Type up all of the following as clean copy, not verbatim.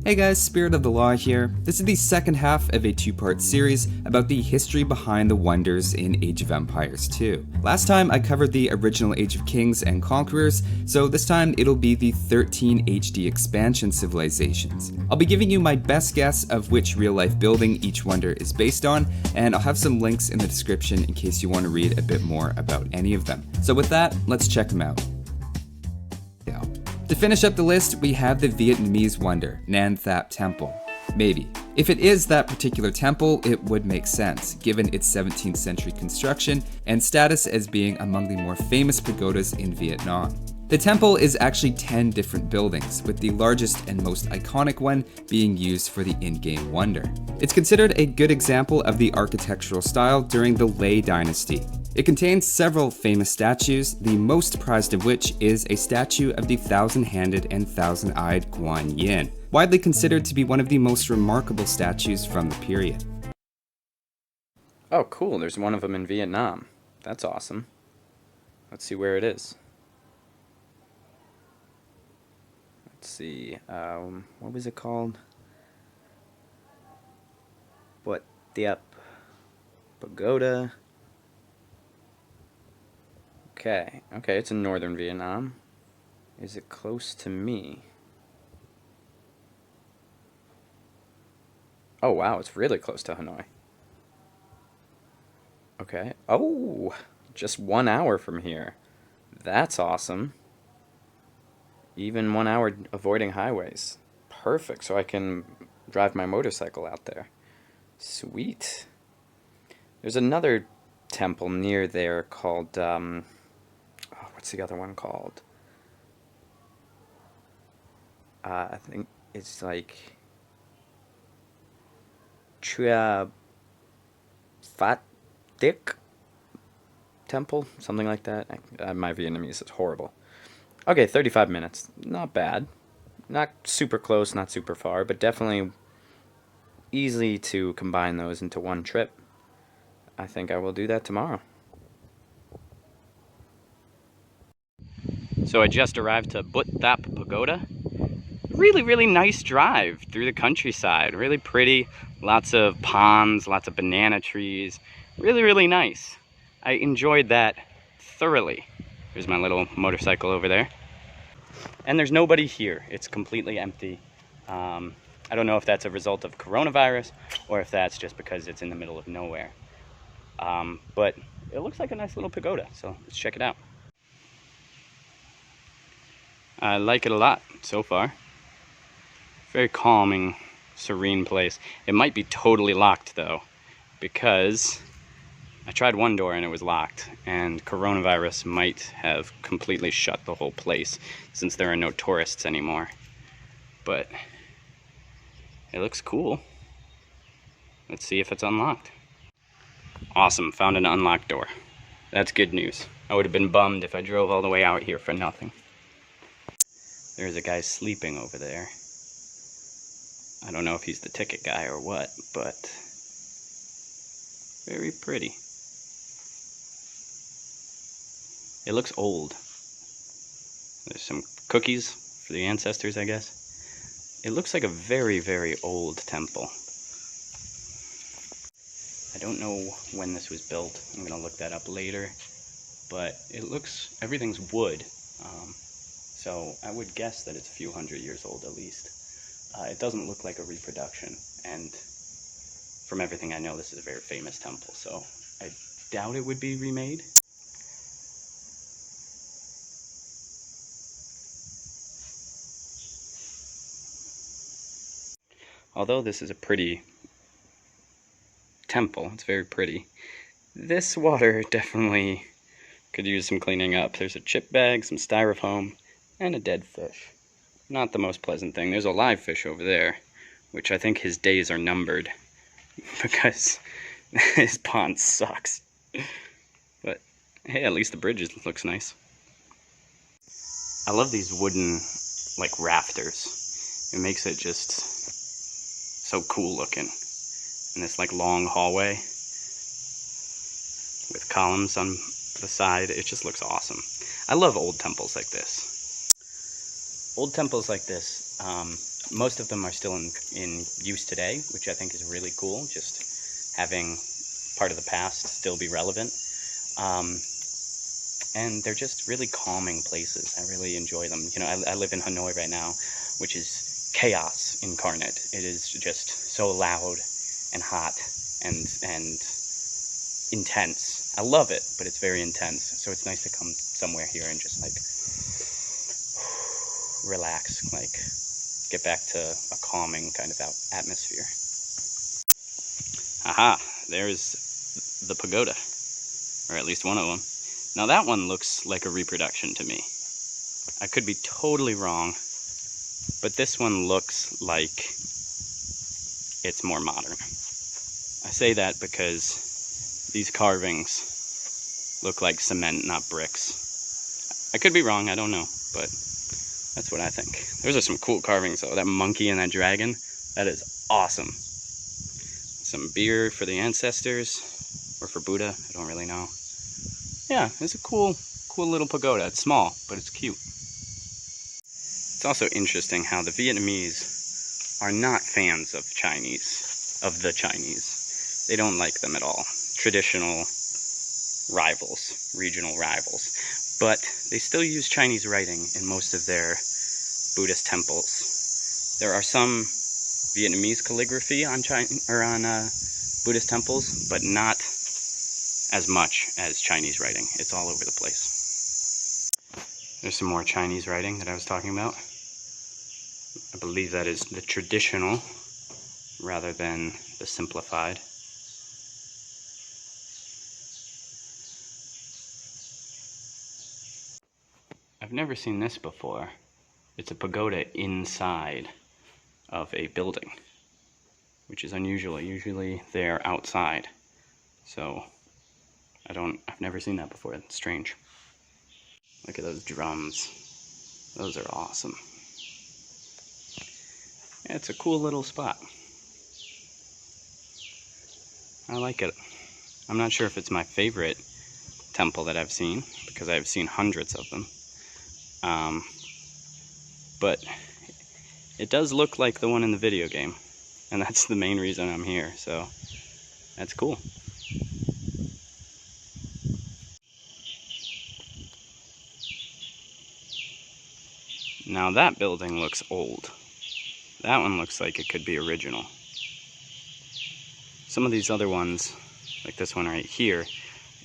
Hey guys, Spirit of the Law here. This is the second half of a two-part series about the history behind the wonders in Age of Empires 2. Last time I covered the original Age of Kings and Conquerors, so this time it'll be the 13 HD expansion civilizations. I'll be giving you my best guess of which real-life building each wonder is based on, and I'll have some links in the description in case you want to read a bit more about any of them. So with that, let's check them out. To finish up the list, we have the Vietnamese wonder, Nan Thap Temple. Maybe. If it is that particular temple, it would make sense, given its 17th century construction and status as being among the more famous pagodas in Vietnam. The temple is actually 10 different buildings, with the largest and most iconic one being used for the in-game wonder. It's considered a good example of the architectural style during the Lei dynasty. It contains several famous statues, the most prized of which is a statue of the thousand-handed and thousand-eyed Guan Yin, widely considered to be one of the most remarkable statues from the period. Oh, cool. There's one of them in Vietnam. That's awesome. Let's see where it is. Let's see. What was it called? Bút Tháp Pagoda. Okay, it's in northern Vietnam. Is it close to me? Oh wow, it's really close to Hanoi. Okay. Oh, just 1 hour from here. That's awesome. Even 1 hour avoiding highways. Perfect, so I can drive my motorcycle out there. Sweet. There's another temple near there called, what's the other one called? I think it's like Phật Tích Temple, something like that. My Vietnamese is horrible. Okay, 35 minutes. Not bad. Not super close, not super far, but definitely easy to combine those into one trip. I think I will do that tomorrow. So I just arrived to Bút Tháp Pagoda. Really nice drive through the countryside. Really pretty. Lots of ponds, lots of banana trees. Really nice. I enjoyed that thoroughly. There's my little motorcycle over there. And there's nobody here. It's completely empty. I don't know if that's a result of coronavirus or if that's just because it's in the middle of nowhere. But it looks like a nice little pagoda, so let's check it out. I like it a lot so far. Very calming, serene place. It might be totally locked though, because I tried one door and it was locked, and coronavirus might have completely shut the whole place since there are no tourists anymore. But it looks cool. Let's see if it's unlocked. Awesome, found an unlocked door. That's good news. I would have been bummed if I drove all the way out here for nothing. There's a guy sleeping over there. I don't know if he's the ticket guy or what, but very pretty. It looks old. There's some cookies for the ancestors, I guess. It looks like a very old temple. I don't know when this was built. I'm gonna look that up later. But it looks, everything's wood. So I would guess that it's a few hundred years old at least. It doesn't look like a reproduction, and from everything I know, this is a very famous temple, so I doubt it would be remade. Although this is a pretty temple, it's very pretty, this water definitely could use some cleaning up. There's a chip bag, some styrofoam, and a dead fish. Not the most pleasant thing. There's a live fish over there, which I think his days are numbered because his pond sucks. But hey, at least the bridge looks nice. I love these wooden, like, rafters. It makes it just so cool looking. And this, like, long hallway with columns on the side, it just looks awesome. I love old temples like this. Old temples like this most of them are still in use today, which I think is really cool, just having part of the past still be relevant. And they're just really calming places. I really enjoy them. You know, I live in Hanoi right now, which is chaos incarnate. It is just so loud and hot and intense. I love it, but it's very intense. So it's nice to come somewhere here and just like relax, like get back to a calming kind of atmosphere. Aha, there's the pagoda, or at least one of them. Now that one looks like a reproduction to me. I could be totally wrong, but this one looks like it's more modern. I say that because these carvings look like cement, not bricks. I could be wrong, I don't know, but that's what I think. Those are some cool carvings though. That monkey and that dragon, that is awesome. Some beer for the ancestors, or for Buddha, I don't really know. Yeah, it's a cool little pagoda. It's small, but it's cute. It's also interesting how the Vietnamese are not fans of the Chinese. They don't like them at all. Traditional rivals, regional rivals. But they still use Chinese writing in most of their Buddhist temples. There are some Vietnamese calligraphy on Buddhist temples, but not as much as Chinese writing. It's all over the place. There's some more Chinese writing that I was talking about. I believe that is the traditional rather than the simplified. I've never seen this before. It's a pagoda inside of a building, which is unusual. Usually they're outside. So I've never seen that before. It's strange. Look at those drums. Those are awesome. Yeah, it's a cool little spot. I like it. I'm not sure if it's my favorite temple that I've seen, because I've seen hundreds of them. But it does look like the one in the video game, and that's the main reason I'm here, so that's cool. Now that building looks old. That one looks like it could be original. Some of these other ones, like this one right here,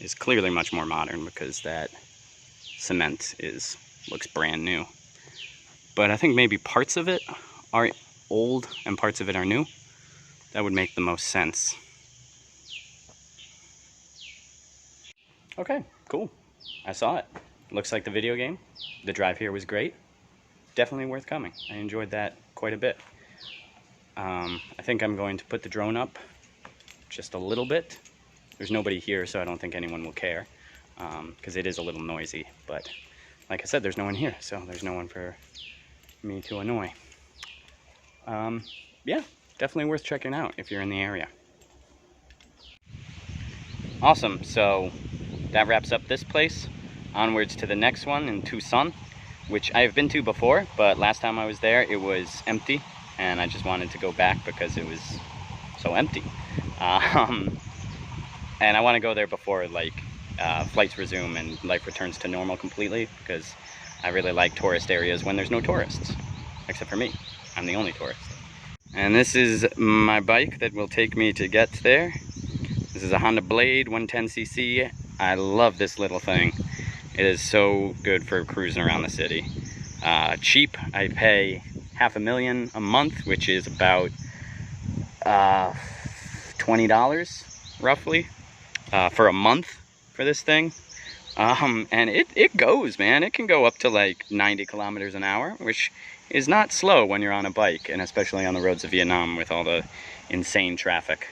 is clearly much more modern because that cement looks brand new. But I think maybe parts of it are old and parts of it are new. That would make the most sense. Okay, cool. I saw it. Looks like the video game. The drive here was great. Definitely worth coming. I enjoyed that quite a bit. I think I'm going to put the drone up just a little bit. There's nobody here, so I don't think anyone will care, because it is a little noisy. But like I said, there's no one here, so there's no one for me to annoy. Yeah, definitely worth checking out if you're in the area. Awesome, so that wraps up this place. Onwards to the next one in Tucson, which I have been to before, but last time I was there it was empty, and I just wanted to go back because it was so empty. And I want to go there before flights resume and life returns to normal completely, because I really like tourist areas when there's no tourists, except for me. I'm the only tourist. And this is my bike that will take me to get there. This is a Honda Blade 110cc. I love this little thing. It is so good for cruising around the city. Cheap. I pay $500,000 a month, which is about $20 roughly for a month for this thing. And it goes, man. It can go up to like 90 kilometers an hour, which is not slow when you're on a bike, and especially on the roads of Vietnam with all the insane traffic.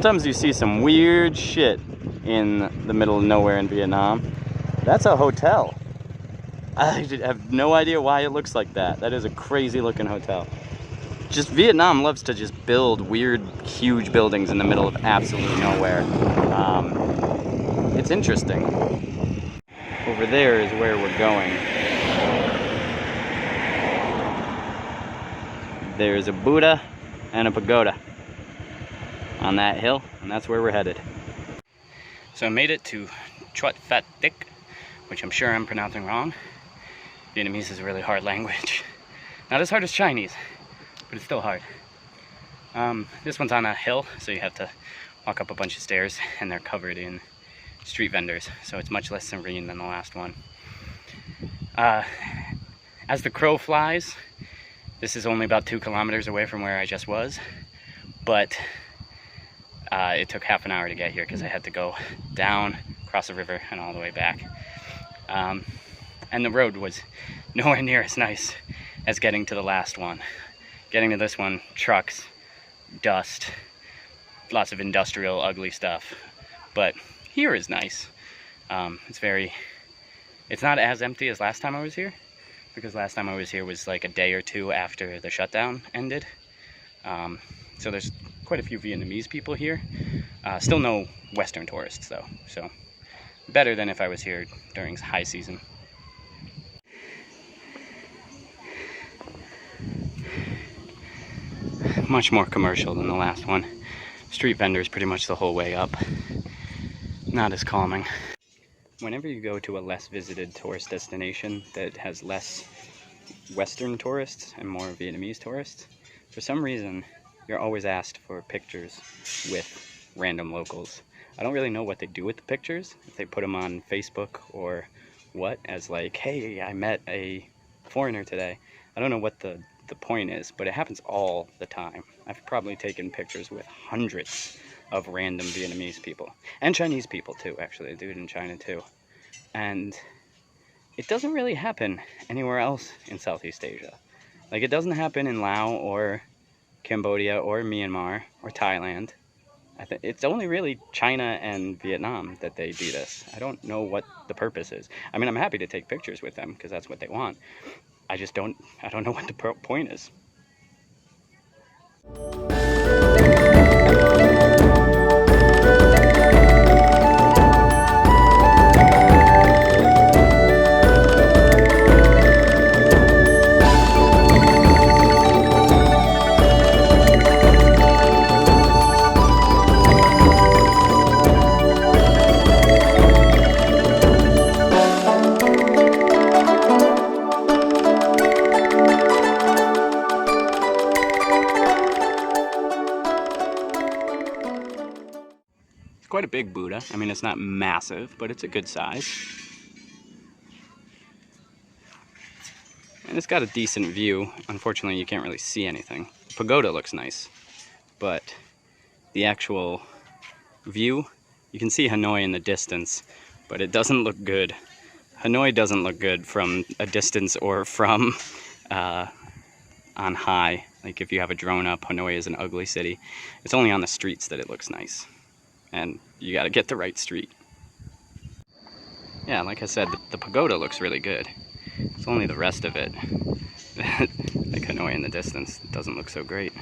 Sometimes you see some weird shit in the middle of nowhere in Vietnam. That's a hotel. I have no idea why it looks like that. That is a crazy looking hotel. Just Vietnam loves to just build weird, huge buildings in the middle of absolutely nowhere. It's interesting. Over there is where we're going. There's a Buddha and a pagoda on that hill, and that's where we're headed. So I made it to Phật Tích, which I'm sure I'm pronouncing wrong. Vietnamese is a really hard language. Not as hard as Chinese, but it's still hard. This one's on a hill, so you have to walk up a bunch of stairs, and they're covered in street vendors, so it's much less serene than the last one. As the crow flies, this is only about 2 kilometers away from where I just was, but it took half an hour to get here because I had to go down, cross the river, and all the way back. And the road was nowhere near as nice as getting to the last one. Getting to this one, trucks, dust, lots of industrial, ugly stuff. But here is nice. It's not as empty as last time I was here, because last time I was here was like a day or 2 after the shutdown ended. So there's quite a few Vietnamese people here. Still no Western tourists though, so better than if I was here during high season. Much more commercial than the last one. Street vendors pretty much the whole way up. Not as calming. Whenever you go to a less visited tourist destination that has less Western tourists and more Vietnamese tourists, for some reason you're always asked for pictures with random locals. I don't really know what they do with the pictures, if they put them on Facebook or what, as like, hey, I met a foreigner today. I don't know what the point is, but it happens all the time. I've probably taken pictures with hundreds of random Vietnamese people, and Chinese people too, actually. I do it in China too. And it doesn't really happen anywhere else in Southeast Asia. Like, it doesn't happen in Laos or Cambodia or Myanmar or Thailand. It's only really China and Vietnam that they do this. I don't know what the purpose is. I mean, I'm happy to take pictures with them because that's what they want. I don't know what the point is. Quite a big Buddha. I mean, it's not massive, but it's a good size. And it's got a decent view. Unfortunately, you can't really see anything. The pagoda looks nice, but the actual view, you can see Hanoi in the distance, but it doesn't look good. Hanoi doesn't look good from a distance or from on high. Like, if you have a drone up, Hanoi is an ugly city. It's only on the streets that it looks nice. And you gotta get the right street. Yeah, like I said, the pagoda looks really good. It's only the rest of it, like Hanoi in the distance, doesn't look so great.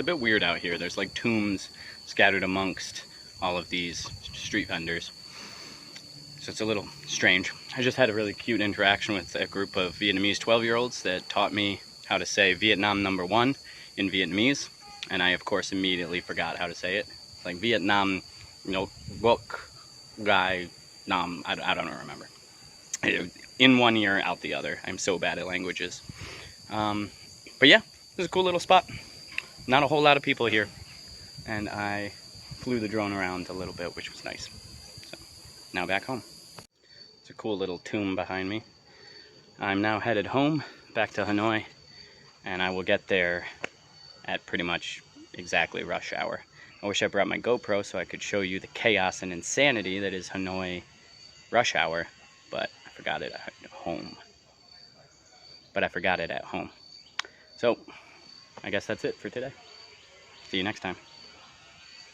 a bit weird out here. There's like tombs scattered amongst all of these street vendors. So it's a little strange. I just had a really cute interaction with a group of Vietnamese 12-year-olds that taught me how to say Vietnam #1 in Vietnamese. And I, of course, immediately forgot how to say it. It's like Vietnam, Bok Gai Nam. I don't remember. In one ear, out the other. I'm so bad at languages. But yeah, this is a cool little spot. Not a whole lot of people here. And I flew the drone around a little bit, which was nice. So now back home. It's a cool little tomb behind me. I'm now headed home, back to Hanoi, and I will get there at pretty much exactly rush hour. I wish I brought my GoPro so I could show you the chaos and insanity that is Hanoi rush hour, but I forgot it at home. So, I guess that's it for today. See you next time.